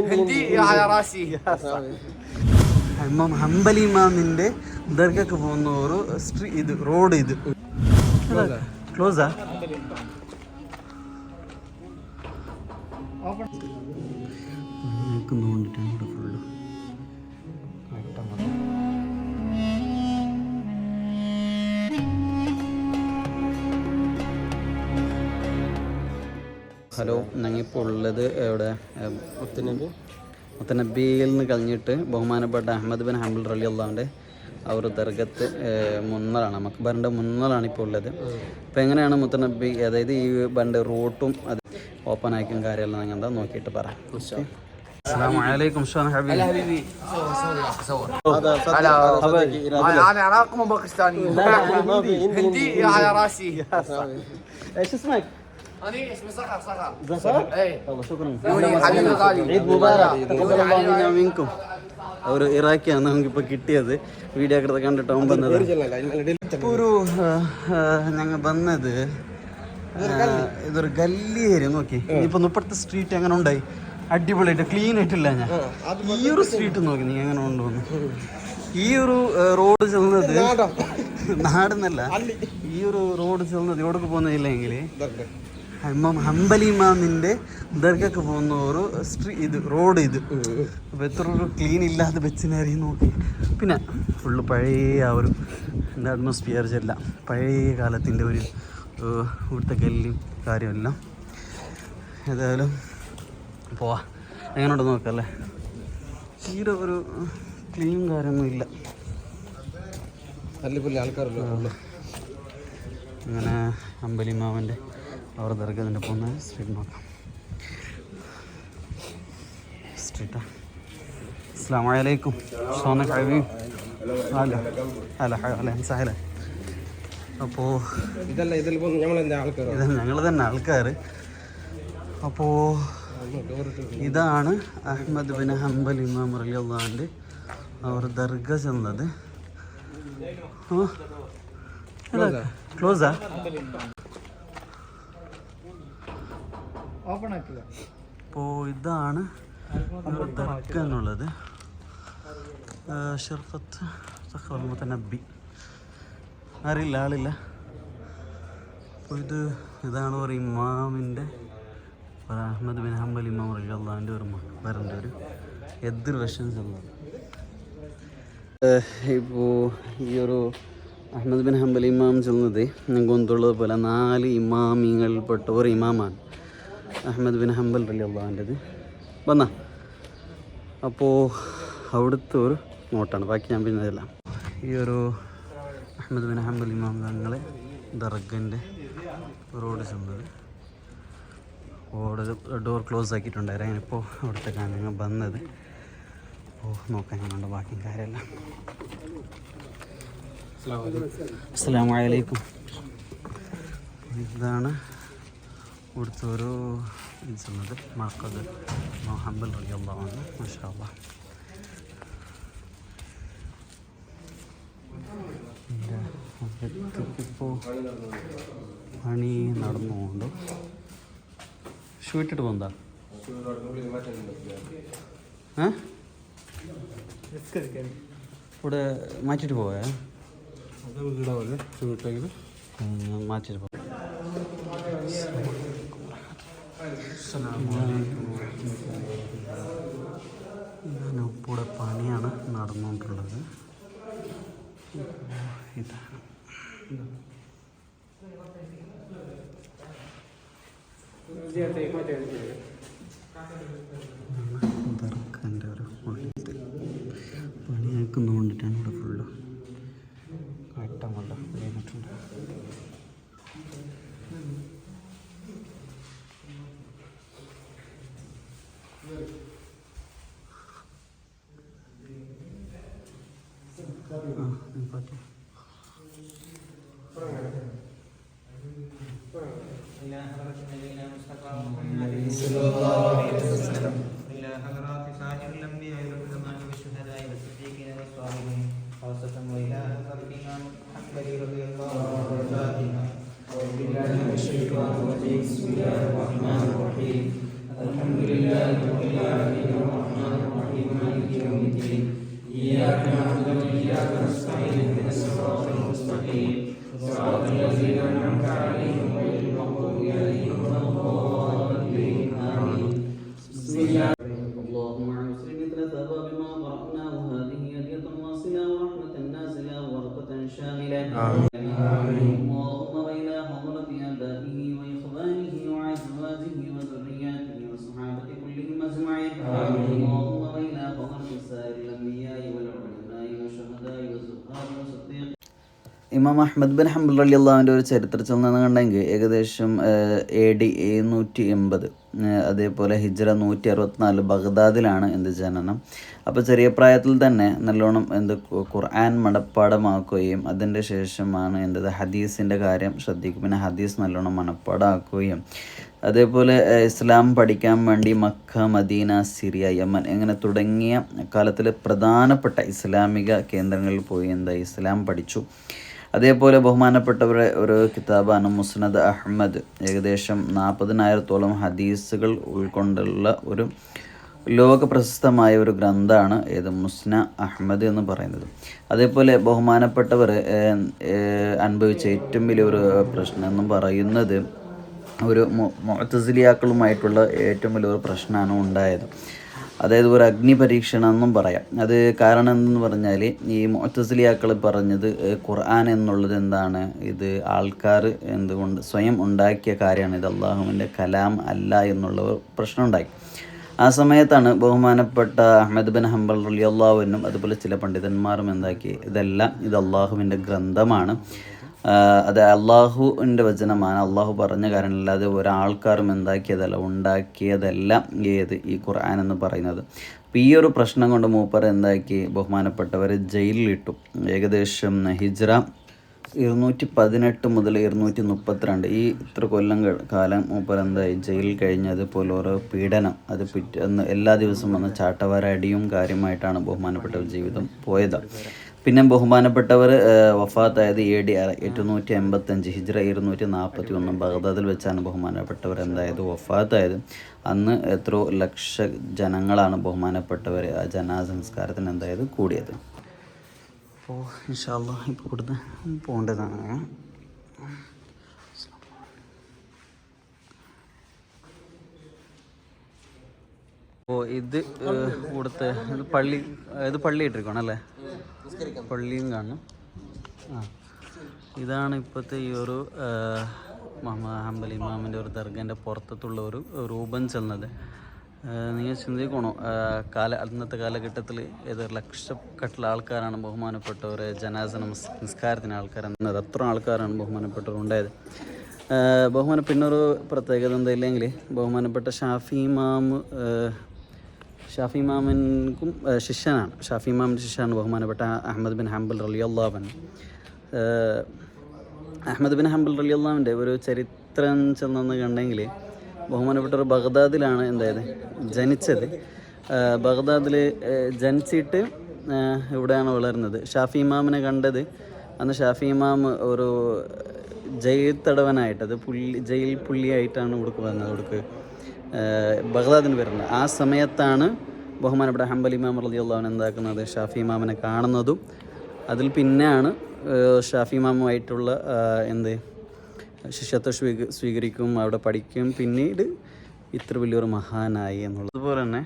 هندي على راسي. ഹംബലി ഇമാമിന്റെ ദർഗക്ക് പോകുന്ന ഒരു ഇത് റോഡ് ഇത് ക്ലോസാ നോണ്ടിട്ടാണ് ഇവിടെ ഫുള്ള്. ഹലോ, ഞങ്ങളിപ്പോൾ ഉള്ളത് എവിടെ? മുത്തനബിയിൽ നിന്ന് കഴിഞ്ഞിട്ട് ബഹുമാനപ്പെട്ട അഹമ്മദ് ബിൻ ഹംബൽ റളിയല്ലാഹുവിൻ്റെ അവർ ദർഗത്ത് മുന്നലാണ്, മക്ബറിൻ്റെ മുന്നലാണ് ഇപ്പോൾ ഉള്ളത്. അപ്പോൾ എങ്ങനെയാണ് മുത്തനബി, അതായത് ഈ ബണ്ട് റൂട്ടും അത് ഓപ്പൺ ആക്കിയും കാര്യമെല്ലാം ഞങ്ങൾ എന്താ നോക്കിയിട്ട് പറയാം. السلام عليكم، شلون حبيبي؟ هلا حبيبي. صور هلا. انا عراقي من باكستاني. هندي على راسي. ايش اسمك؟ انا اسمي صخر. صخر؟ اي والله شكرا. حبيبي غالي. عيد مبارك. تقبل الله منا ومنكم. അവർ ഇറാഖിയാണ് നമുക്കിപ്പോൾ കിട്ടിയത്. വീഡിയോ ഒക്കെ കണ്ടിട്ട് അവൻ വന്നത്. ഒരു ഞങ്ങൾ വന്നത് ഇതൊരു ഗല്ലി ഏരിയ നോക്കി. ഇനിയിപ്പോൾ ഇപ്പോഴത്തെ സ്ട്രീറ്റ് എങ്ങനെ ഉണ്ടായി? അടിപൊളിയായിട്ട് ക്ലീൻ ആയിട്ടില്ല. ഞാൻ ഈ ഒരു സ്ട്രീറ്റ് നോക്കി നീ എങ്ങനെ കൊണ്ടുവന്നു. ഈ ഒരു റോഡ് ചെല്ലുന്നത് നാടെന്നല്ല, ഈ ഒരു റോഡ് ചെല്ലുന്നത് എവിടേക്ക് പോകുന്നില്ലെങ്കിൽ ഹംബലി ഇമാമിന്റെ ദർഗക്ക് പോകുന്ന ഒരു ഇത് റോഡ് ഇത്. അപ്പോൾ എത്ര ഒരു ക്ലീൻ ഇല്ലാതെ വെച്ചിനേറി നോക്കി. പിന്നെ ഫുള്ള് പഴയ ആ ഒരു എന്താ അറ്റ്മോസ്ഫിയർ ചെല്ല, പഴയ കാലത്തിൻ്റെ ഒരു ഇവിടുത്തെ ഗല്ലിയും കാര്യമെല്ലാം. ഏതായാലും പോവാ, എങ്ങനെയുണ്ട് നോക്കല്ലേ. തീരെ ഒരു ക്ലീൻ കാര്യമൊന്നും ഇല്ല, ആൾക്കാരല്ലോ. അങ്ങനെ ഹംബലി ഇമാമിൻ്റെ അവർ ദർഗത്തിൻ്റെ പോകുന്ന സ്ട്രീറ്റ് നോക്കാം. സ്ട്രീറ്റാ. അസ്സലാമു അലൈക്കും. ഷോനക് ഹബീബി. Hello hello hello Sahala. അപ്പോൾ ഞങ്ങൾ തന്നെ ആൾക്കാർ. അപ്പോൾ ഇതാണ് അഹ്മദ് ബിൻ ഹംബൽ ഇമാം റളിയല്ലാഹുവിൻ്റെ അവർ ദർഗ ചെന്നത്. ക്ലോസാ? അപ്പോൾ ഇതാണ് ദർഗ എന്നുള്ളത്. ഷർഫത്ത് സഖർ മുത്തനബി. അറിയില്ല, ആളില്ല. അപ്പോൾ ഇതാണ് ഒരു ഇമാമിൻ്റെ, അഹമ്മദ് ബിൻ ഹംബൽ ഇമാം റളിയല്ലാഹുവിൻ്റെ ഒരു മക്ബറിൻ്റെ ഒരു എതിർ വശം ചെന്നത്. ഇപ്പോൾ ഈ ഒരു അഹമ്മദ് ബിൻ ഹംബൽ ഇമാം ചെന്നത് ഞങ്ങൾക്ക് കൊണ്ടുള്ളത് പോലെ 4 ഇമാമിങ്ങളിൽപ്പെട്ട ഒരു ഇമാമാണ് അഹമ്മദ് ബിൻ ഹംബൽ റളിയല്ലാഹുവിൻ്റെത്. വന്നാ അപ്പോൾ അവിടുത്തെ ഒരു നോട്ടാണ്, ബാക്കി ഞാൻ പിന്നതല്ല. ഈ ഒരു അഹമ്മദ് ബിൻ ഹംബൽ ഇമാം ഞങ്ങളെ ദർഗൻ്റെ റോഡ് ചെന്നത്. ഡോർ ക്ലോസ് ആക്കിയിട്ടുണ്ടായിരുന്നു. ഞാനിപ്പോൾ അവിടുത്തേക്കാണ് ഞങ്ങൾ വന്നത്. അപ്പോൾ നോക്കാൻ ഞങ്ങളുടെ ബാക്കി കാര്യമെല്ലാം. അസ്സലാമു അലൈക്കും. ഇതാണ് ഇവിടുത്തെ ഒരു ഇത് ചെന്നത് മഖദ് ഹംബൽ റളിയല്ലാഹു അൻഹു. മാഷാ അല്ലാഹ്. ഇപ്പോൾ പണി നടന്നുകൊണ്ട് ഷൂ ഇട്ടിട്ട് പോകുന്നതാ? ഇവിടെ മാറ്റിയിട്ട് പോവേ? മാറ്റിയിട്ട് പോവാം. ഇവിടെ പണിയാണ് നടന്നുകൊണ്ടുള്ളത്. ഇതാണ് ദർഗൻ്റെ ഒരു ഉള്ളിൽ പണിയാക്കുന്നതുകൊണ്ടിട്ടാണ് ഇവിടെ ഫുള്ള് കയറ്റം കൊണ്ട് കഴിഞ്ഞിട്ടുണ്ട്. بسم الله الرحمن الرحيم. الحمد لله اللهم اعز مثل ثواب ما قرأناه هذه هدية واصلة ورحمة نازلة وبركة شاملة اللهم وإلى حضرة آبائه وإخوانه وأزواجه وذرياته وصحابة كلهم أجمعين اللهم وإلى حضرة سائر الأنبياء والعلماء والشهداء والزهاد والصديقين. ഇമാം അഹ്മദ് ബിൻ ഹംബൽ റളിയല്ലാഹുവിൻ്റെ ഒരു ചരിത്രത്തിൽ നിന്ന് കണ്ടെങ്കിൽ ഏകദേശം AD 780, അതേപോലെ ഹിജ്റ 164 ബഗ്ദാദിലാണ് ജനനം. അപ്പോൾ ചെറിയ പ്രായത്തിൽ തന്നെ നല്ലോണം ഖുർആൻ മനപ്പാടമാക്കുകയും അതിൻ്റെ ശേഷമാണ് ഹദീസിൻ്റെ കാര്യം ശ്രദ്ധിക്കും. പിന്നെ ഹദീസ് നല്ലോണം മനപ്പാടമാക്കുകയും അതേപോലെ ഇസ്ലാം പഠിക്കാൻ വേണ്ടി മക്ക, മദീന, സിറിയ, യമൻ ഇങ്ങനെ തുടങ്ങിയ കാലത്തിൽ പ്രധാനപ്പെട്ട ഇസ്ലാമിക കേന്ദ്രങ്ങളിൽ പോയി ഇസ്ലാം പഠിച്ചു. അതേപോലെ ബഹുമാനപ്പെട്ടവരുടെ ഒരു കിതാബാണ് മുസ്നദ് അഹ്മദ്. ഏകദേശം 40,000-ഓളം ഹദീസുകൾ ഉൾക്കൊണ്ടുള്ള ഒരു ലോക പ്രശസ്തമായ ഒരു ഗ്രന്ഥമാണ് മുസ്ന അഹ്മദ് എന്ന് പറയുന്നത്. അതേപോലെ ബഹുമാനപ്പെട്ടവർ അനുഭവിച്ച ഏറ്റവും വലിയൊരു പ്രശ്നം എന്നും പറയുന്നത് ഒരു മുഅ്തസിലിയാക്കളുമായിട്ടുള്ള ഏറ്റവും വലിയൊരു പ്രശ്നമാണ് ഉണ്ടായത്. അതായത് ഒരു അഗ്നി പരീക്ഷണം എന്നും പറയാം. അത് കാരണം എന്തെന്ന് പറഞ്ഞാൽ ഈ മുഅ്തസിലിയാക്കൾ പറഞ്ഞത് ഖുർആൻ എന്നുള്ളത് ഇത് ആൾക്കാർ എന്തുകൊണ്ട് സ്വയം ഉണ്ടാക്കിയ കാര്യമാണ്, ഇത് അള്ളാഹുവിൻ്റെ കലാം അല്ല എന്നുള്ള പ്രശ്നം ഉണ്ടായി. ആ സമയത്താണ് ബഹുമാനപ്പെട്ട അഹ്മദ് ബിൻ ഹംബൽ റളിയല്ലാഹുവിനും അതുപോലെ ചില പണ്ഡിതന്മാരും ഇത് അള്ളാഹുവിൻ്റെ ഗ്രന്ഥമാണ്, അത് അള്ളാഹുവിൻ്റെ വചനമാണ്, അള്ളാഹു പറഞ്ഞ കാര്യമല്ലാതെ ഒരാൾക്കാരും ഉണ്ടാക്കിയതല്ല ഈ ഖുർആൻ എന്ന് പറയുന്നത്. അപ്പോൾ ഈ ഒരു പ്രശ്നം കൊണ്ട് മൂപ്പർ ബഹുമാനപ്പെട്ടവരെ ജയിലിലിട്ടു. ഏകദേശം ഹിജ്റ 218 മുതൽ 232 ഈ ഇത്ര കാലം മൂപ്പർ ജയിലിൽ കഴിഞ്ഞതുപോലെ ഓരോ പീഡനം, അത് പിറ്റേന്ന് എല്ലാ ദിവസവും വന്ന് ചാട്ടവാര അടിയും കാര്യമായിട്ടാണ് ബഹുമാനപ്പെട്ടവർ ജീവിതം പോയത്. പിന്നെ ബഹുമാനപ്പെട്ടവർ വഫാത്തായത് AD 885, ഹിജ്റ 241 ബഗ്ദാദിൽ വെച്ചാണ് ബഹുമാനപ്പെട്ടവർ വഫാത്തായത്. അന്ന് എത്രയോ ലക്ഷ ജനങ്ങളാണ് ബഹുമാനപ്പെട്ടവർ ആ ജനാസ സംസ്കാരത്തിന് കൂടിയത്. അപ്പോൾ ഇൻഷാ അല്ലാഹ് ഇപ്പോൾ ഇവിടുന്ന് പോകേണ്ടതാണ്. അപ്പോൾ ഇത് ഇവിടുത്തെ പള്ളി ഇട്ടിരിക്കണം അല്ലേ, പള്ളിയും കാണും. ഇതാണ് ഇപ്പോഴത്തെ ഈ ഒരു ഹംബൽ ഇമാമിൻ്റെ ഒരു ദർഗൻ്റെ പുറത്തുള്ള ഒരു രൂപം ചെന്നത്. നിങ്ങൾ ചിന്തിക്കണോ, അന്നത്തെ കാലഘട്ടത്തിൽ ലക്ഷക്കട്ടിലെ ആൾക്കാരാണ് ബഹുമാനപ്പെട്ടവർ ജനാസ നിസ്കാരത്തിന് ആൾക്കാരെന്നത്. അത്ര ആൾക്കാരാണ് ബഹുമാനപ്പെട്ടവർ ഉണ്ടായത്. പിന്നൊരു പ്രത്യേകത എന്തായില്ലെങ്കിൽ ബഹുമാനപ്പെട്ട ഷാഫി ഇമാമിനും ശിഷ്യനാണ്. ഷാഫി ഇമാമിൻ്റെ ശിഷ്യനാണ് ബഹുമാനപ്പെട്ട അഹ്മദ് ബിൻ ഹംബൽ റളിയല്ലാഹു അൻഹു. അഹ്മദ് ബിൻ ഹംബൽ റളിയല്ലാഹുവിൻ്റെ ഒരു ചരിത്രം ചെന്നെന്ന് കണ്ടെങ്കിൽ ബഹുമാനപ്പെട്ട ഒരു ബഗ്ദാദിലാണ് ജനിച്ചത്. ബഗ്ദാദിൽ ജനിച്ചിട്ട് ഇവിടെയാണ് വളർന്നത്. ഷാഫി ഇമാമിനെ കണ്ടത് അന്ന് ഷാഫി ഇമാം ഒരു ജയിൽ തടവനായിട്ട്, ജയിൽ പുള്ളിയായിട്ടാണ് ഇവിടേക്ക് വന്നത്, ഇവിടേക്ക് ബഗ്ദാദിന് വരുന്നത്. ആ സമയത്താണ് ബഹുമാനപ്പെട്ട ഹംബൽ ഇമാം റളിയല്ലാഹു അൻഹു ഷാഫി ഇമാമിനെ കാണുന്നതും. അതിൽ പിന്നെയാണ് ഷാഫി ഇമാമുമായിട്ടുള്ള ശിഷ്യത്വം സ്വീകരിക്കും, അവിടെ പഠിക്കും, പിന്നീട് ഇത്ര വലിയൊരു മഹാനായി എന്നുള്ളത്. അതുപോലെ തന്നെ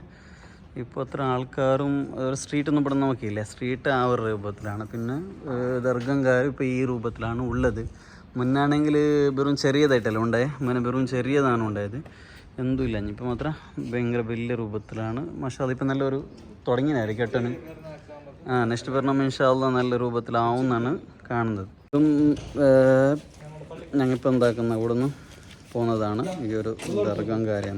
ഇപ്പോൾ അത്ര ആൾക്കാരും സ്ട്രീറ്റൊന്നും ഇവിടെ നോക്കിയില്ല, സ്ട്രീറ്റ് ആ ഒരു രൂപത്തിലാണ്. പിന്നെ ദർഗംകാർ ഇപ്പോൾ ഈ രൂപത്തിലാണ് ഉള്ളത്. മുന്നാണെങ്കിൽ വെറും ചെറിയതായിട്ടല്ല ഉണ്ടായത്, വെറും ചെറിയതാണ് ഉണ്ടായത്, എന്തുമില്ല. ഇനിയിപ്പോൾ മാത്രം ഭയങ്കര വലിയ രൂപത്തിലാണ്. മാഷാ അല്ലാഹ് ഇപ്പം നല്ലൊരു തുടങ്ങിയായിരിക്കും കെട്ടന്. നെക്സ്റ്റ് പറഞ്ഞാൽ ഇൻഷാ അല്ലാഹ് നല്ല രൂപത്തിലാവും എന്നാണ് കാണുന്നത്. ഇപ്പം ഞങ്ങളിപ്പോൾ ഇവിടെ നിന്ന് പോകുന്നതാണ് ഈ ഒരു ദർഗം കാര്യം.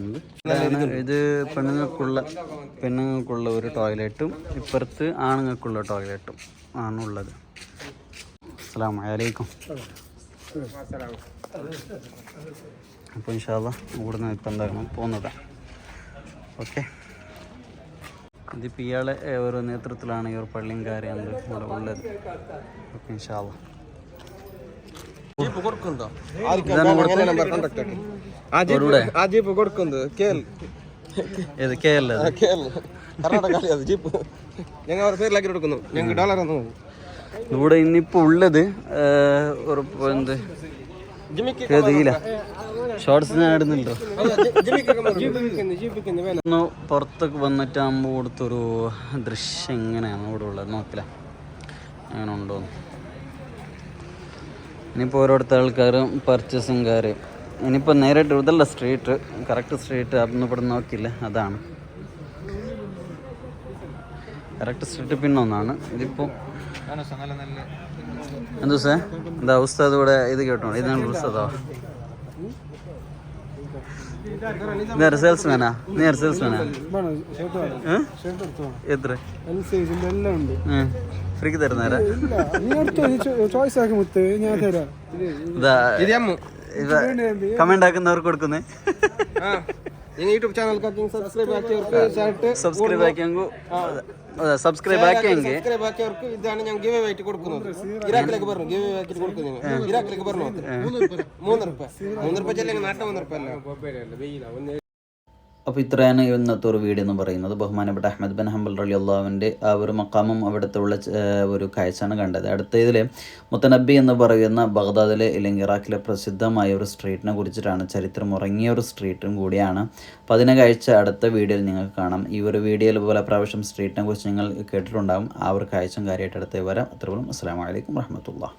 ഇത് പെണ്ണുങ്ങൾക്കുള്ള ഒരു ടോയ്ലറ്റും ഇപ്പുറത്ത് ആണുങ്ങൾക്കുള്ള ടോയ്ലറ്റും ആണുള്ളത്. അസ്സലാമു അലൈക്കും. അപ്പോൾ ഇൻഷാ അല്ലാഹ് ഇവിടുന്ന് ഇപ്പം പോകുന്നതാണ്. ഓക്കെ, ഇതിപ്പോൾ ഇയാളെ ഒരു നേതൃത്വത്തിലാണ് ഈ ഒരു പള്ളിയും കാര്യം ഉള്ളത്. ഓക്കെ ഇൻഷാ അല്ലാഹ്. ഇവിടെ ഇന്നിപ്പോ ഉള്ളത് ഒരു ഷോർട്സ് ഞാൻ ഇടുന്നുണ്ടോ? ഒന്ന് പുറത്തൊക്കെ വന്നിട്ടാകുമ്പോൾ കൊടുത്തൊരു ദൃശ്യം എങ്ങനെയാണ് ഇവിടെ ഉള്ളത് നോക്കില്ല അങ്ങനെ ഉണ്ടോ. ഇനിയിപ്പോൾ ഓരോരുത്തർ ആൾക്കാരും പർച്ചേസിങ്കാർ ഇനിയിപ്പോൾ നേരിട്ട് ഇതല്ല സ്ട്രീറ്റ്, കറക്റ്റ് സ്ട്രീറ്റ് അതൊന്നും ഇവിടെ നോക്കില്ല, അതാണ് കറക്റ്റ് സ്ട്രീറ്റ്. പിന്നെ ഒന്നാണ് ഇതിപ്പോൾ എന്താ സാർ എന്താ ഉസ്താദ് ഇവിടെ ഇത് കേട്ടോ, ഇതാണ് ഉസ്താദോ? സെയിൽസ്മാനാ? നീ സെയിൽസ്മാനാ? എത്ര ഫ്രീക്ക് തരുന്നാരാ? കമന്റ് ആക്കുന്നവർക്ക് കൊടുക്കുന്നേ. സബ്സ്ക്രൈബ് ആക്കിയെങ്കിൽ ഇതാണ് ഞാൻ ഗിവ് ആയിട്ട് കൊടുക്കുന്നത്. ഇറാഖിലേക്ക് പറഞ്ഞു ഗിവ് ആയിട്ട് കൊടുക്കുന്നത്. ഇറാഖിലേക്ക് പറഞ്ഞു 3 രൂപ ചെല്ലെങ്കിൽ നാട്ടിൽ 3 രൂപ അല്ല. അപ്പോൾ ഇത്രയാണ് ഇന്നത്തെ ഒരു വീഡിയോ എന്ന് പറയുന്നത്. ബഹുമാനപ്പെട്ട അഹ്മദ് ബിൻ ഹംബൽ റളിയല്ലാഹുവിൻ്റെ ആ ഒരു മക്കാമും അവിടുത്തെ ഉള്ള ഒരു കാഴ്ചയാണ് കണ്ടത്. അടുത്ത ഇതിൽ മുത്തനബി എന്ന് പറയുന്ന ബഗ്ദാദിലെ അല്ലെങ്കിൽ ഇറാഖിലെ പ്രസിദ്ധമായ ഒരു സ്ട്രീറ്റിനെ കുറിച്ചിട്ടാണ്, ചരിത്രം ഉറങ്ങിയ ഒരു സ്ട്രീറ്റും കൂടിയാണ്. അപ്പോൾ അതിനെ കാഴ്ച അടുത്ത വീഡിയോയിൽ നിങ്ങൾക്ക് കാണാം. ഈ ഒരു വീഡിയോയിൽ പല പ്രാവശ്യം സ്ട്രീറ്റിനെ കുറിച്ച് നിങ്ങൾ കേട്ടിട്ടുണ്ടാകും. ആ ഒരു കാഴ്ചയും കാര്യമായിട്ട് അടുത്ത് വരാം. അത്രയും അസ്സലാമു അലൈക്കും വറഹ്മത്തുള്ളാഹി.